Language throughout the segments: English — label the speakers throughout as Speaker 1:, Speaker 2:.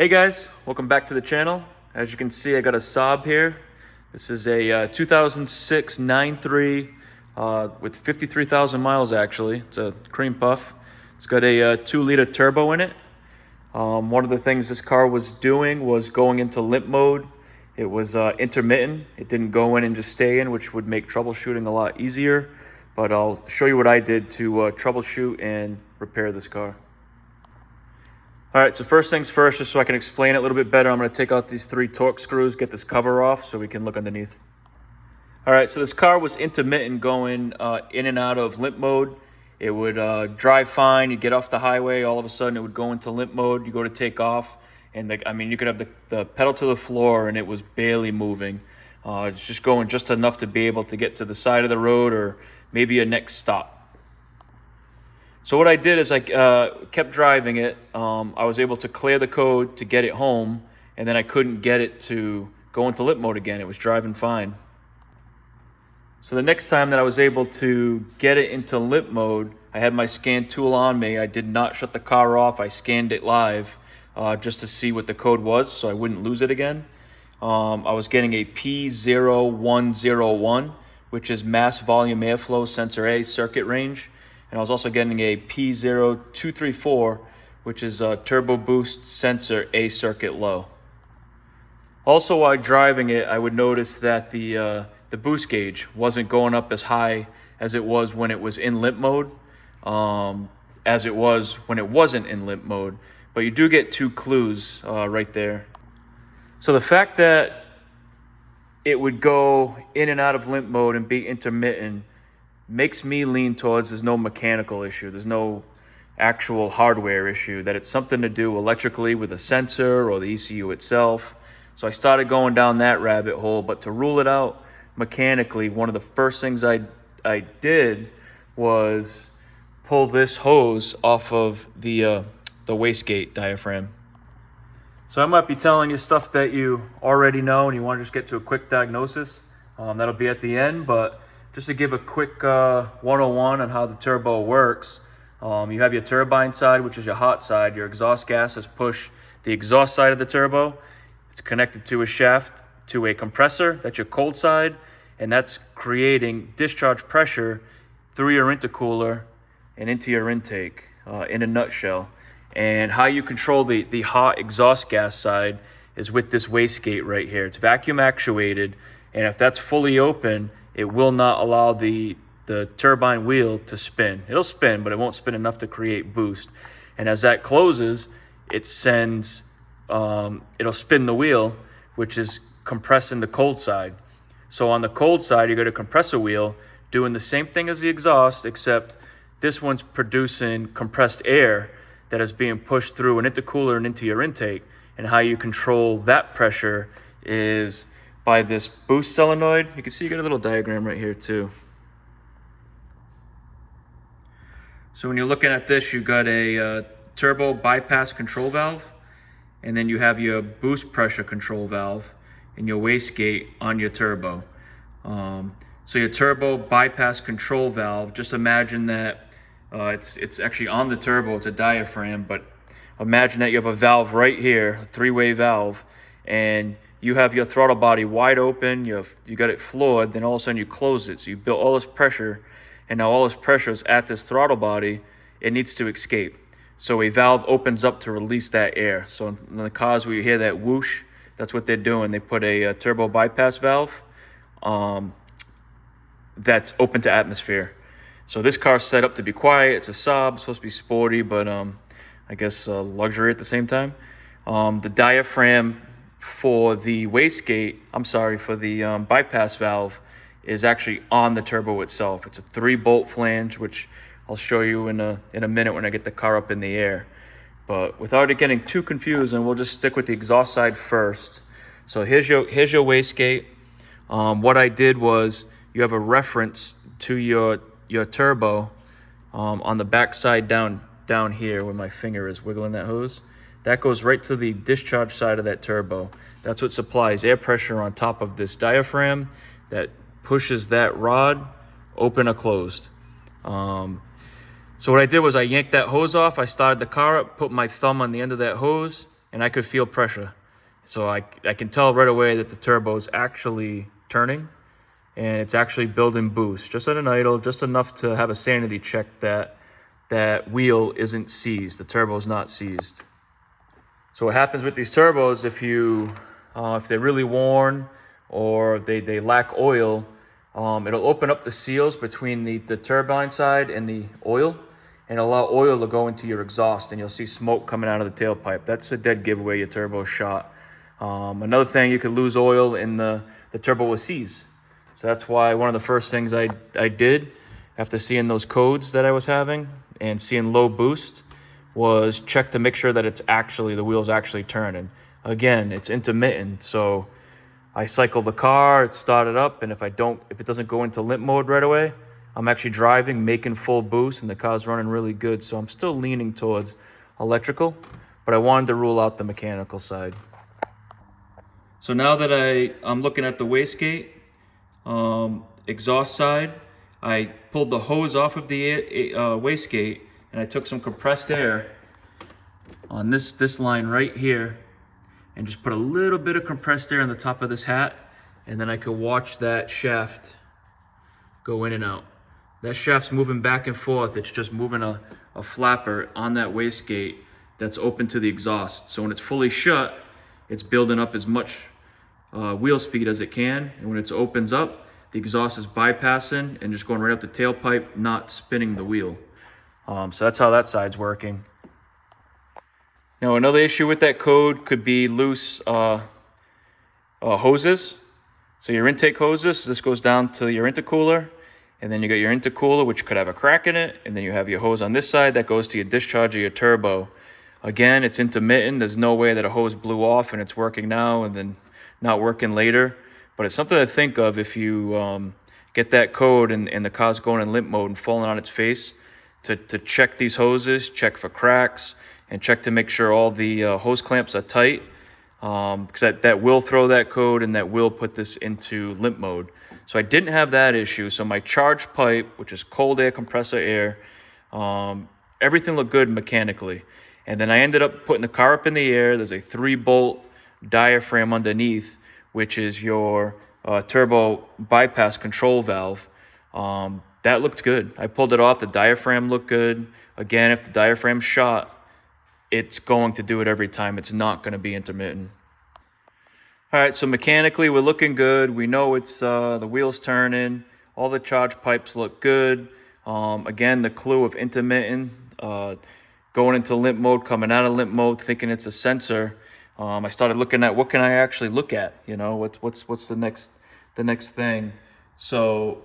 Speaker 1: Hey guys, welcome back to the channel. As you can see, I got a Saab here. This is a 2006 9.3 with 53,000 miles actually. It's a cream puff. It's got a 2-liter turbo in it. One of the things this car was doing was going into limp mode. It was intermittent. It didn't go in and just stay in, which would make troubleshooting a lot easier. But I'll show you what I did to troubleshoot and repair this car. All right, so first things first, just so I can explain it a little bit better, I'm going to take out these 3 torque screws, get this cover off so we can look underneath. All right, so this car was intermittent, going in and out of limp mode. It would drive fine. You'd get off the highway, all of a sudden it would go into limp mode. You go to take off, and you could have the pedal to the floor and it was barely moving. It's just going just enough to be able to get to the side of the road or maybe a next stop. So what I did is I kept driving it. I was able to clear the code to get it home, and then I couldn't get it to go into limp mode again. It was driving fine. So the next time that I was able to get it into limp mode, I had my scan tool on me. I did not shut the car off. I scanned it live just to see what the code was so I wouldn't lose it again. I was getting a P0101, which is mass volume airflow sensor A circuit range. And I was also getting a P0234, which is a turbo boost sensor A circuit low. Also, while driving it, I would notice that the boost gauge wasn't going up as high as it was when it was in limp mode, as it was when it wasn't in limp mode. But you do get 2 clues right there. So the fact that it would go in and out of limp mode and be intermittent makes me lean towards there's no mechanical issue. There's no actual hardware issue, that it's something to do electrically with a sensor or the ECU itself. So I started going down that rabbit hole, but to rule it out mechanically, one of the first things I did was pull this hose off of the wastegate diaphragm. So I might be telling you stuff that you already know and you want to just get to a quick diagnosis. That'll be at the end, but just to give a quick 101 on how the turbo works, you have your turbine side, which is your hot side. Your exhaust gases push the exhaust side of the turbo. It's connected to a shaft to a compressor. That's your cold side, and that's creating discharge pressure through your intercooler and into your intake in a nutshell. And how you control the hot exhaust gas side is with this wastegate right here. It's vacuum actuated, and if that's fully open, it will not allow the turbine wheel to spin. It'll spin, but it won't spin enough to create boost. And as that closes, it sends, it'll spin the wheel, which is compressing the cold side. So on the cold side, you got a compressor wheel doing the same thing as the exhaust, except this one's producing compressed air that is being pushed through an intercooler and into your intake. And how you control that pressure is by this boost solenoid. You can see you got a little diagram right here too. So when you're looking at this, you've got a turbo bypass control valve, and then you have your boost pressure control valve and your wastegate on your turbo. So your turbo bypass control valve, just imagine that it's actually on the turbo, it's a diaphragm, but imagine that you have a valve right here, a 3-way valve, and you have your throttle body wide open, you got it floored, then all of a sudden you close it. So you built all this pressure, and now all this pressure is at this throttle body. It needs to escape. So a valve opens up to release that air. So in the cars where you hear that whoosh, that's what they're doing. They put a turbo bypass valve that's open to atmosphere. So this car's set up to be quiet. It's a Saab, it's supposed to be sporty, but I guess luxury at the same time. The diaphragm for the wastegate, for the bypass valve, is actually on the turbo itself. It's a 3-bolt flange, which I'll show you in a minute when I get the car up in the air. But without it getting too confusing, we'll just stick with the exhaust side first. So here's your wastegate. What I did was, you have a reference to your turbo on the back side down here where my finger is wiggling that hose. That goes right to the discharge side of that turbo. That's what supplies air pressure on top of this diaphragm that pushes that rod open or closed. So what I did was I yanked that hose off. I started the car up, put my thumb on the end of that hose, and I could feel pressure. So I can tell right away that the turbo is actually turning, and it's actually building boost, just at an idle, just enough to have a sanity check that that wheel isn't seized, the turbo is not seized. So what happens with these turbos, if they're really worn or they lack oil, it'll open up the seals between the turbine side and the oil, and allow oil to go into your exhaust, and you'll see smoke coming out of the tailpipe. That's a dead giveaway, your turbo's shot. Another thing, you could lose oil and the turbo will seize. So that's why one of the first things I did after seeing those codes that I was having and seeing low boost was check to make sure that the wheel's actually turning. Again, it's intermittent, so I cycle the car, it started up, and if it doesn't go into limp mode right away, I'm actually driving, making full boost, and the car's running really good. So I'm still leaning towards electrical, but I wanted to rule out the mechanical side. So now that I'm looking at the wastegate, exhaust side, I pulled the hose off of the wastegate, and I took some compressed air on this line right here, and just put a little bit of compressed air on the top of this hat, and then I could watch that shaft go in and out. That shaft's moving back and forth. It's just moving a flapper on that wastegate that's open to the exhaust. So when it's fully shut, it's building up as much wheel speed as it can, and when it opens up, the exhaust is bypassing and just going right out the tailpipe, not spinning the wheel. So that's how that side's working. Now, another issue with that code could be loose hoses. So your intake hoses, this goes down to your intercooler, and then you got your intercooler, which could have a crack in it, and then you have your hose on this side that goes to your discharge of your turbo. Again, it's intermittent. There's no way that a hose blew off and it's working now and then not working later. But it's something to think of if you get that code and the car's going in limp mode and falling on its face, to check these hoses, check for cracks, and check to make sure all the hose clamps are tight, because that will throw that code and that will put this into limp mode. So I didn't have that issue. So my charge pipe, which is cold air compressor air, everything looked good mechanically. And then I ended up putting the car up in the air. There's a 3-bolt diaphragm underneath, which is your turbo bypass control valve. That looked good. I pulled it off. The diaphragm looked good. Again, if the diaphragm's shot, it's going to do it every time. It's not going to be intermittent. All right, so mechanically, we're looking good. We know it's the wheel's turning. All the charge pipes look good. Again, the clue of intermittent, going into limp mode, coming out of limp mode, thinking it's a sensor. I started looking at what can I actually look at. You know, what's the next thing. So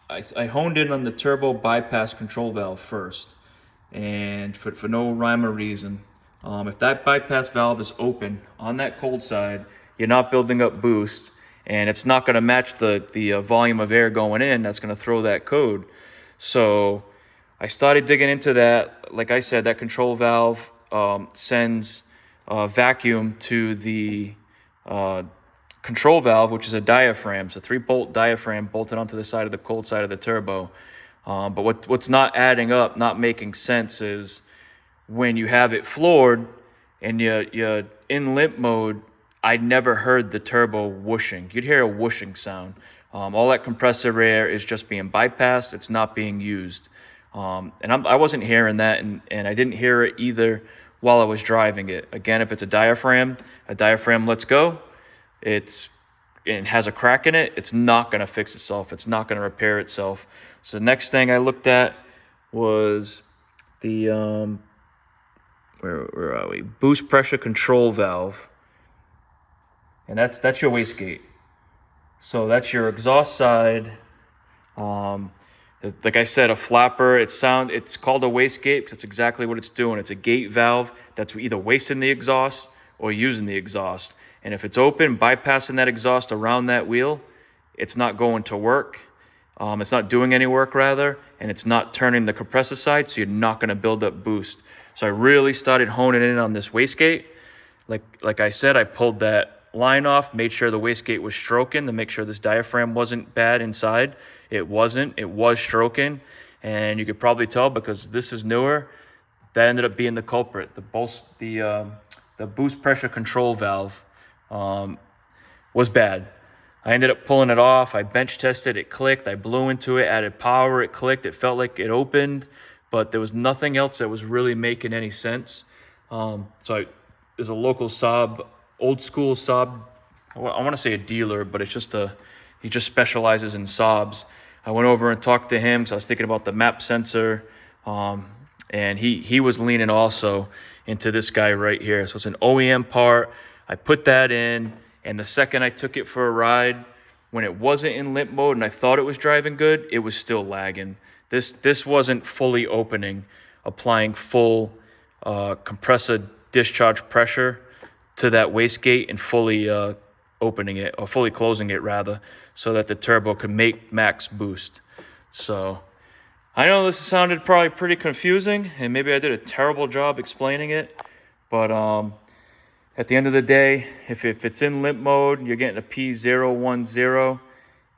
Speaker 1: I honed in on the turbo bypass control valve first, and for no rhyme or reason, if that bypass valve is open on that cold side, you're not building up boost, and it's not going to match the volume of air going in. That's going to throw that code. So I started digging into that. Like I said, that control valve sends vacuum to the control valve, which is a diaphragm. It's a 3-bolt diaphragm bolted onto the side of the cold side of the turbo. But what's not adding up, not making sense, is when you have it floored and you're in limp mode, I never heard the turbo whooshing. You'd hear a whooshing sound. All that compressor air is just being bypassed. It's not being used. And I wasn't hearing that, and I didn't hear it either while I was driving it. Again, if it's a diaphragm lets go, it has a crack in it, it's not going to fix itself. It's not going to repair itself. So the next thing I looked at was the, where are we? Boost pressure control valve. And that's your wastegate. So that's your exhaust side. Like I said, a flapper. It's called a wastegate because it's exactly what it's doing. It's a gate valve that's either wasting the exhaust or using the exhaust. And if it's open, bypassing that exhaust around that wheel, it's not going to work. It's not doing any work, rather, and it's not turning the compressor side, so you're not going to build up boost. So I really started honing in on this wastegate. Like I said, I pulled that line off, made sure the wastegate was stroking to make sure this diaphragm wasn't bad inside. It wasn't. It was stroking, and you could probably tell because this is newer. That ended up being the culprit. The the boost pressure control valve was bad. I ended up pulling it off. I bench tested, it clicked. I blew into it, added power, it clicked. It felt like it opened, but there was nothing else that was really making any sense. There's a local Saab, old school Saab. I want to say a dealer, but it's just he just specializes in Saabs. I went over and talked to him because I was thinking about the map sensor, and he was leaning also into this guy right here. So it's an OEM part. I put that in, and the second I took it for a ride, when it wasn't in limp mode and I thought it was driving good, it was still lagging. This wasn't fully opening, applying full compressor discharge pressure to that wastegate and fully opening it, or fully closing it rather, so that the turbo could make max boost. So I know this sounded probably pretty confusing, and maybe I did a terrible job explaining it, but at the end of the day, if it's in limp mode, you're getting a P010,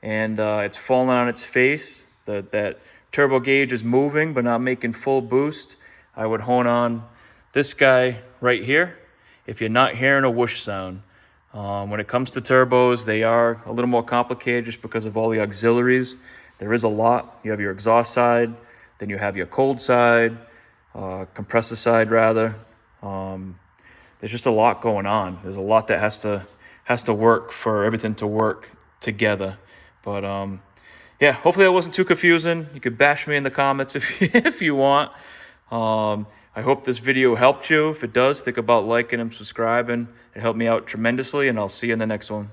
Speaker 1: and it's falling on its face, that turbo gauge is moving but not making full boost, I would hone on this guy right here if you're not hearing a whoosh sound. When it comes to turbos, they are a little more complicated just because of all the auxiliaries. There is a lot. You have your exhaust side, then you have your cold side, compressor side rather. There's just a lot going on. There's a lot that has to work for everything to work together. But yeah, hopefully that wasn't too confusing. You could bash me in the comments if you want. I hope this video helped you. If it does, think about liking and subscribing. It helped me out tremendously, and I'll see you in the next one.